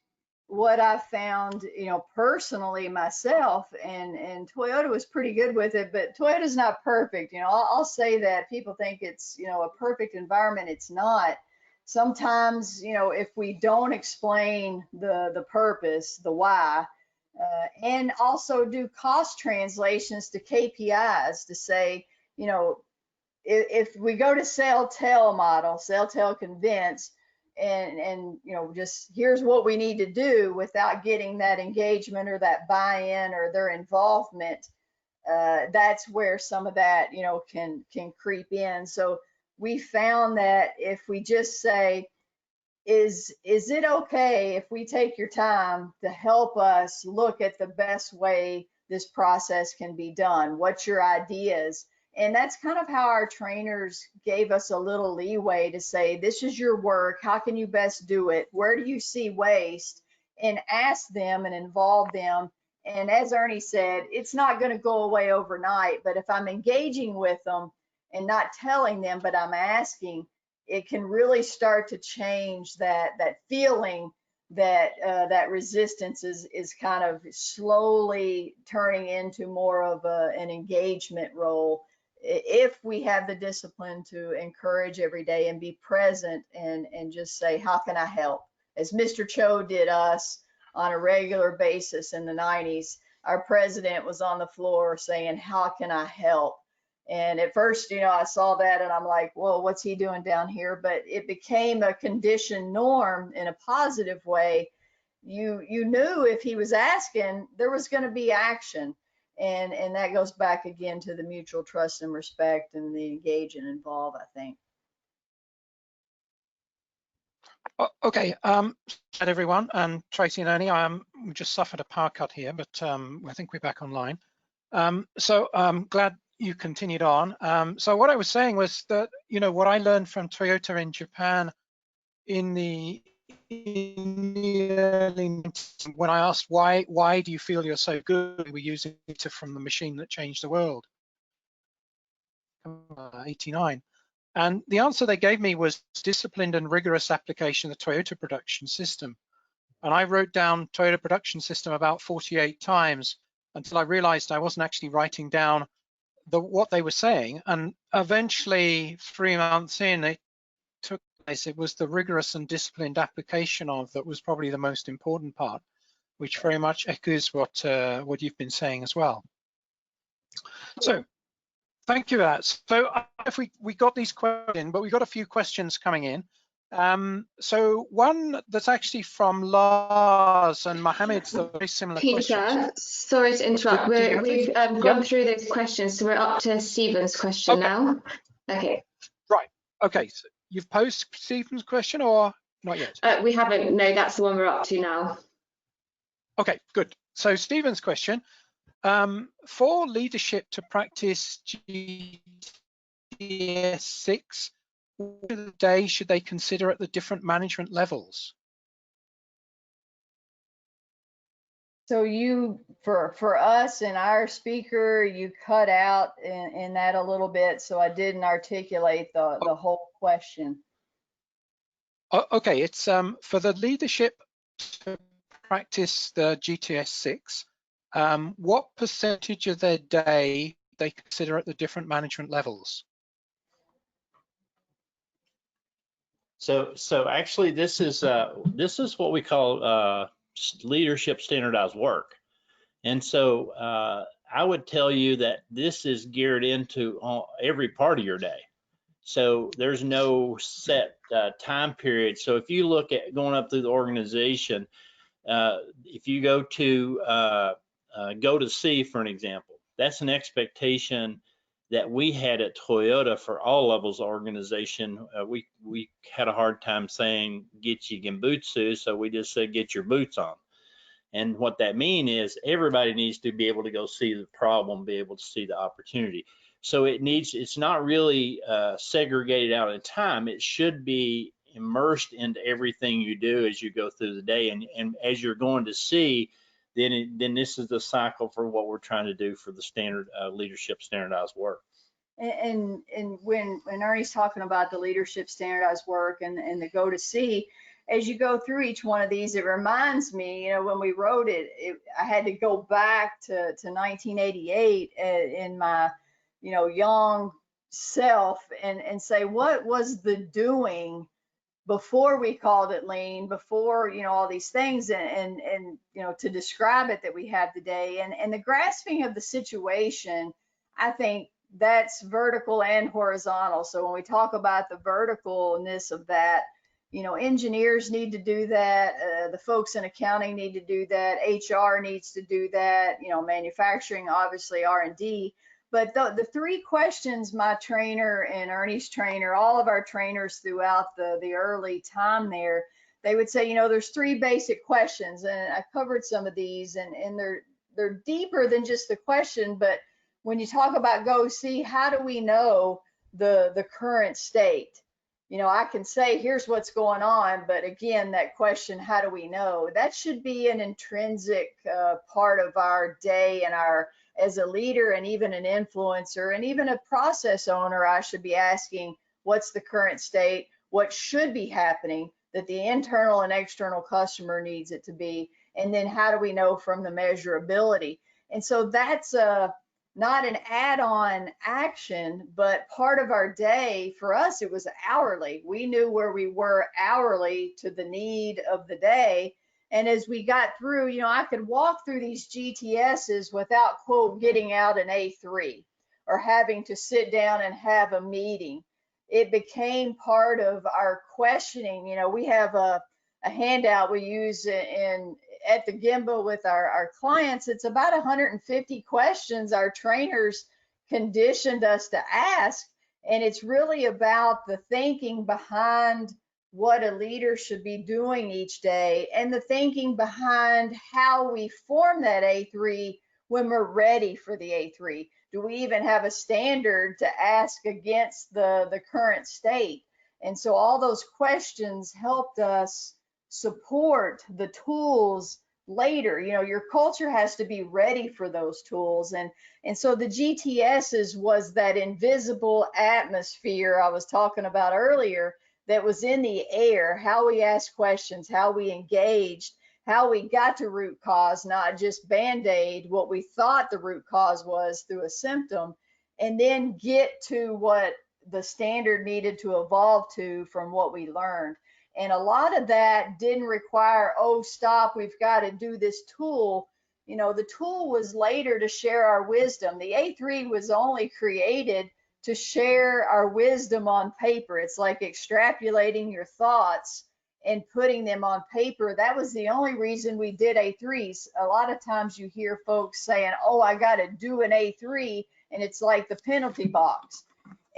what I found, you know, personally myself, and Toyota was pretty good with it, but Toyota's not perfect. You know, I'll say that. People think it's, you know, a perfect environment. It's not. Sometimes, you know, if we don't explain the purpose, the why, and also do cost translations to KPIs to say, you know, if we go to sell, tell model, sell, tell, convince, and you know, just here's what we need to do without getting that engagement or that buy-in or their involvement, that's where some of that, you know, can creep in. So we found that if we just say, is it okay if we take your time to help us look at the best way this process can be done? What's your ideas? And that's kind of how our trainers gave us a little leeway to say, this is your work. How can you best do it? Where do you see waste? And ask them and involve them. And as Ernie said, it's not going to go away overnight, but if I'm engaging with them and not telling them, but I'm asking, it can really start to change that feeling that that resistance is kind of slowly turning into more of an engagement role, if we have the discipline to encourage every day and be present and just say, how can I help? As Mr. Cho did us on a regular basis in the 90s, our president was on the floor saying, how can I help? And at first, you know, I saw that and I'm like, well, what's he doing down here? But it became a conditioned norm in a positive way. You knew if he was asking, there was going to be action. And that goes back again to the mutual trust and respect and the engage and involve, I think. Okay, everyone, and Tracey and Ernie, we just suffered a power cut here, but I think we're back online. So I'm glad you continued on. So what I was saying was that, you know, what I learned from Toyota in Japan in the early 90s, when I asked why do you feel you're so good, we were using data from the machine that changed the world, 89. And the answer they gave me was disciplined and rigorous application of the Toyota production system. And I wrote down Toyota production system about 48 times until I realized I wasn't actually writing down what they were saying. And eventually, 3 months in, it took place. It was the rigorous and disciplined application of that was probably the most important part, which very much echoes what you've been saying as well. So thank you for that. So if we got these questions, but we got a few questions coming in. So one that's actually from Lars and Mohammed's very similar Peter, questions. sorry to interrupt. We've gone through those questions, so we're up to Stephen's question now. Okay. Right. Okay. So you've posed Stephen's question or not yet? We haven't. No, that's the one we're up to now. Okay, good. So Stephen's question, for leadership to practice GTS 6, what of the day should they consider at the different management levels? So you, for us and our speaker, you cut out in that a little bit, so I didn't articulate the whole question. Okay, it's for the leadership to practice the GTS 6, what percentage of their day they consider at the different management levels? So actually, this is what we call leadership standardized work. And so I would tell you that this is geared into every part of your day. So there's no set time period. So if you look at going up through the organization, if you go to C, for an example, that's an expectation that we had at Toyota for all levels of organization. We had a hard time saying get your gembutsu, so we just said get your boots on. And what that means is everybody needs to be able to go see the problem, be able to see the opportunity. So it's not really segregated out in time. It should be immersed into everything you do as you go through the day. And as you're going to see, then this is the cycle for what we're trying to do for the standard leadership standardized work. And when Ernie's talking about the leadership standardized work and the go to see, as you go through each one of these, it reminds me, you know, when we wrote it, I had to go back to 1988 in my, you know, young self and say, what was the doing before we called it lean, before, you know, all these things and you know, to describe it that we have today, and the grasping of the situation, I think that's vertical and horizontal. So when we talk about the verticalness of that, you know, engineers need to do that, the folks in accounting need to do that, HR needs to do that, you know, manufacturing, obviously R&D. But the three questions my trainer and Ernie's trainer, all of our trainers throughout the early time there, they would say, you know, there's three basic questions, and I covered some of these, and they're deeper than just the question. But when you talk about go see, how do we know the current state? You know, I can say here's what's going on, but again, that question, how do we know? That should be an intrinsic part of our day and our, as a leader and even an influencer and even a process owner, I should be asking what's the current state, what should be happening that the internal and external customer needs it to be, and then how do we know from the measurability? And so that's not an add-on action, but part of our day. For us, it was hourly. We knew where we were hourly to the need of the day. And as we got through, you know, I could walk through these GTSs without, quote, getting out an A3 or having to sit down and have a meeting. It became part of our questioning. You know, we have a handout we use at the Gemba with our clients. It's about 150 questions our trainers conditioned us to ask. And it's really about the thinking behind what a leader should be doing each day and the thinking behind how we form that A3 when we're ready for the A3. Do we even have a standard to ask against the current state? And so all those questions helped us support the tools later. You know, your culture has to be ready for those tools. And so the GTSs was that invisible atmosphere I was talking about earlier that was in the air, how we asked questions, how we engaged, how we got to root cause, not just Band-Aid what we thought the root cause was through a symptom, and then get to what the standard needed to evolve to from what we learned. And a lot of that didn't require, oh, stop, we've got to do this tool. You know, the tool was later to share our wisdom. The A3 was only created to share our wisdom on paper. It's like extrapolating your thoughts and putting them on paper. That was the only reason we did A3s. A lot of times you hear folks saying, oh, I got to do an A3, and it's like the penalty box.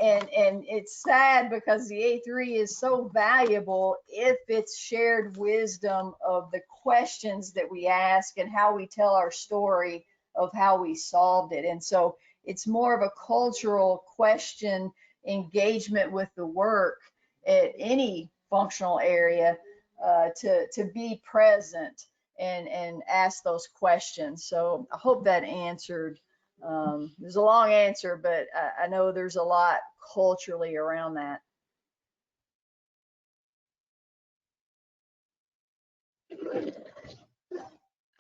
and it's sad because the A3 is so valuable if it's shared wisdom of the questions that we ask and how we tell our story of how we solved it. And so it's more of a cultural question engagement with the work at any functional area, to be present and ask those questions. So I hope that answered. There's a long answer, but I know there's a lot culturally around that.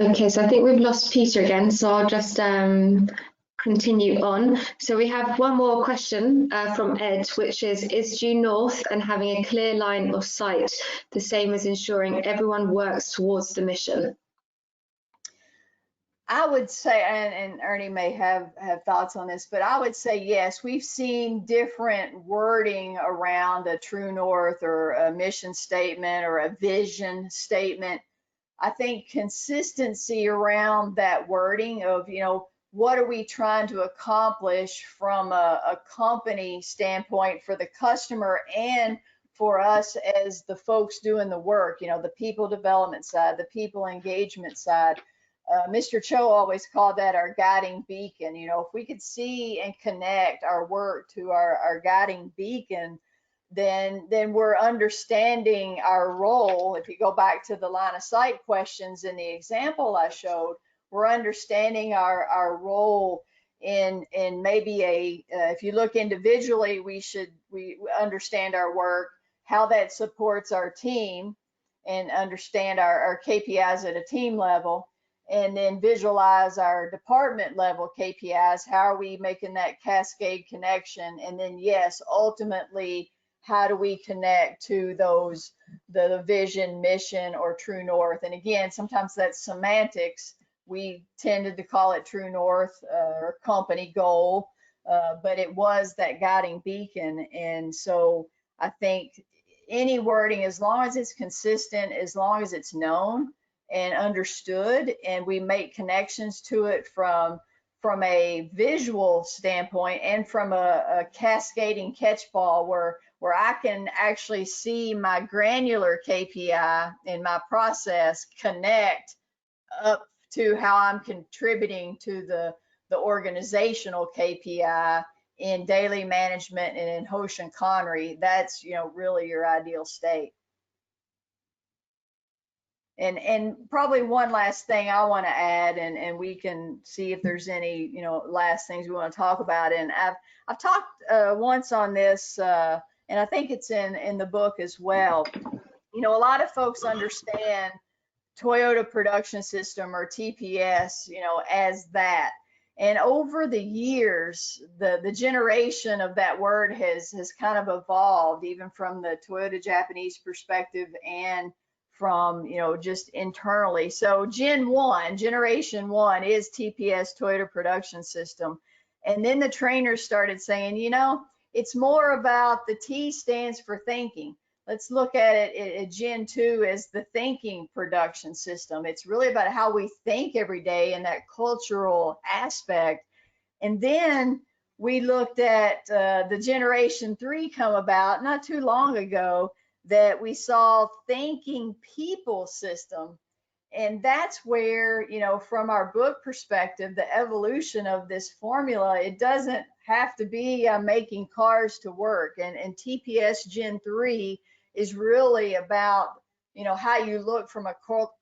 Okay, so I think we've lost Peter again, so I'll just continue on. So we have one more question from Ed, which is due north and having a clear line of sight the same as ensuring everyone works towards the mission? I would say, and Ernie may have thoughts on this, but I would say yes. We've seen different wording around a true north or a mission statement or a vision statement. I think consistency around that wording of, what are we trying to accomplish from a company standpoint for the customer and for us as the folks doing the work, the people development side, the people engagement side. Mr. Cho always called that our guiding beacon. If we could see and connect our work to our guiding beacon, then we're understanding our role. If you go back to the line of sight questions in the example I showed, we're understanding our role in maybe if you look individually, we understand our work, how that supports our team, and understand our KPIs at a team level, and then visualize our department level KPIs. How are we making that cascade connection? And then yes, ultimately, how do we connect to the vision, mission, or true north? And again, sometimes that's semantics. We tended to call it true north or company goal, but it was that guiding beacon. And so I think any wording, as long as it's consistent, as long as it's known and understood, and we make connections to it from a visual standpoint and from a cascading catch ball where I can actually see my granular KPI in my process connect up to how I'm contributing to the organizational KPI in daily management and in Hosh and Connery. That's really your ideal state. And probably one last thing I want to add, and we can see if there's any last things we want to talk about. And I've talked once on this, and I think it's in the book as well. A lot of folks understand Toyota Production System, or TPS, as that. And over the years, the generation of that word has kind of evolved, even from the Toyota Japanese perspective and from just internally. So generation one is TPS, Toyota Production System. And then the trainers started saying, it's more about the T stands for thinking. Let's look at it at Gen 2 as the thinking production system. It's really about how we think every day and that cultural aspect. And then we looked at the Generation 3 come about not too long ago, that we saw thinking people system. And that's where, from our book perspective, the evolution of this formula, it doesn't have to be making cars to work. And TPS Gen 3 is really about, how you look from a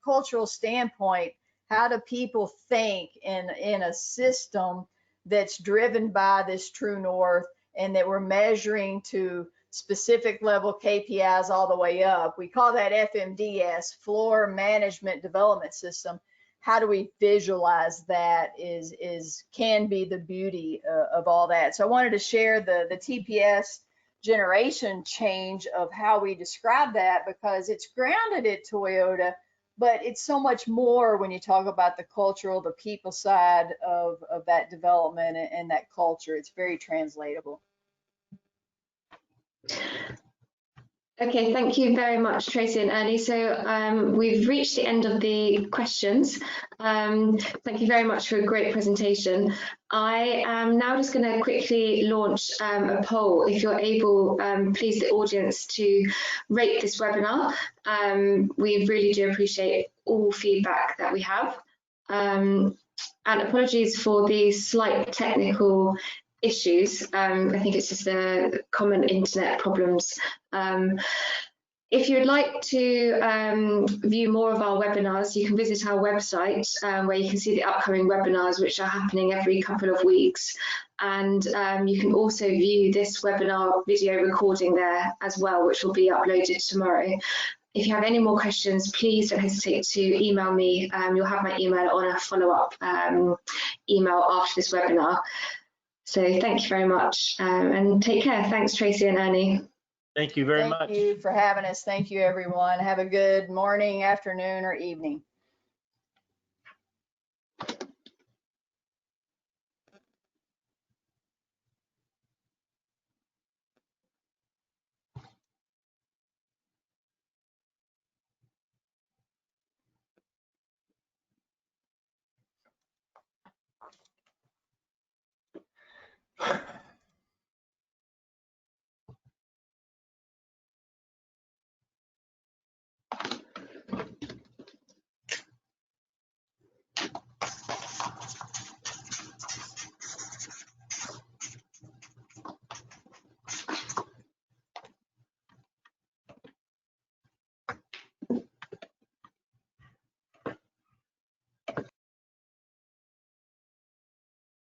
cultural standpoint. How do people think in a system that's driven by this true north, and that we're measuring to specific level KPIs all the way up? We call that FMDS, Floor Management Development System. How do we visualize that can be the beauty of all that. So I wanted to share the TPS generation change of how we describe that, because it's grounded at Toyota, but it's so much more when you talk about the cultural, the people side of that development and that culture. It's very translatable. Okay, thank you very much, Tracey and Ernie. So we've reached the end of the questions. Thank you very much for a great presentation. I am now just going to quickly launch a poll. If you're able, please, the audience, to rate this webinar. We really do appreciate all feedback that we have. And apologies for the slight technical issues. I think it's just the common internet problems. If you'd like to view more of our webinars, you can visit our website where you can see the upcoming webinars, which are happening every couple of weeks. And you can also view this webinar video recording there as well, which will be uploaded tomorrow. If you have any more questions, please don't hesitate to email me. You'll have my email on a follow-up email after this webinar. So thank you very much and take care. Thanks, Tracey and Ernie. Thank you very much. Thank you for having us. Thank you, everyone. Have a good morning, afternoon, or evening.